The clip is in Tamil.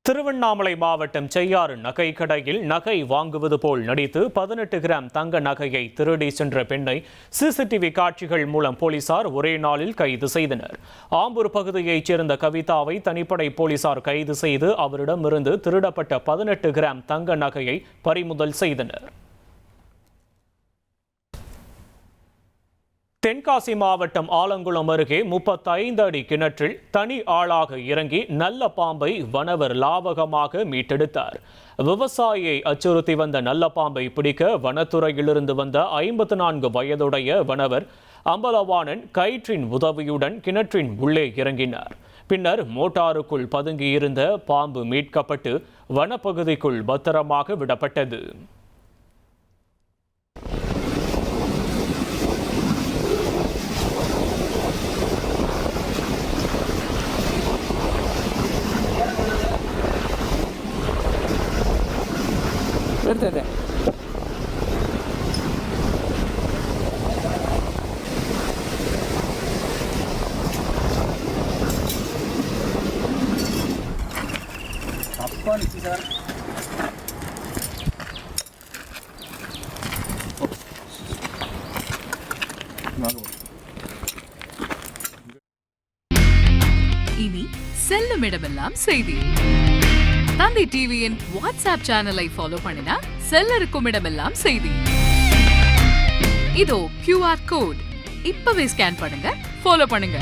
திருவண்ணாமலை மாவட்டம் செய்யாறு நகை கடையில் நகை வாங்குவது போல் நடித்து 18 கிராம் தங்க நகையை திருடி சென்ற பெண்ணை சிசிடிவி காட்சிகள் மூலம் போலீசார் ஒரே நாளில் கைது செய்தனர். ஆம்பூர் பகுதியைச் சேர்ந்த கவிதாவை தனிப்படை போலீசார் கைது செய்து அவரிடமிருந்து திருடப்பட்ட 18 கிராம் தங்க நகையை பறிமுதல் செய்தனர். தென்காசி மாவட்டம் ஆலங்குளம் அருகே 35 அடி கிணற்றில் தனி ஆளாக இறங்கி நல்ல பாம்பை வனவர் லாவகமாக மீட்டெடுத்தார். விவசாயியை அச்சுறுத்தி வந்த நல்ல பாம்பை பிடிக்க வனத்துறையிலிருந்து வந்த 54 வயதுடைய வனவர் அம்பலவாணன் கயிற்றின் உதவியுடன் கிணற்றின் உள்ளே இறங்கினார். பின்னர் மோட்டாருக்குள் பதுங்கியிருந்த பாம்பு மீட்கப்பட்டு வனப்பகுதிக்குள் பத்திரமாக விடப்பட்டது. இனி செல்லும் இடமெல்லாம் செய்தி. தந்தை டிவியின் வாட்ஸ்அப் சேனலை ஃபாலோ பண்ணினா செல்ல இருக்கும் இடமெல்லாம் செய்தி. இதோ QR கோட் இப்பவே ஸ்கேன் பண்ணுங்க, ஃபாலோ பண்ணுங்க.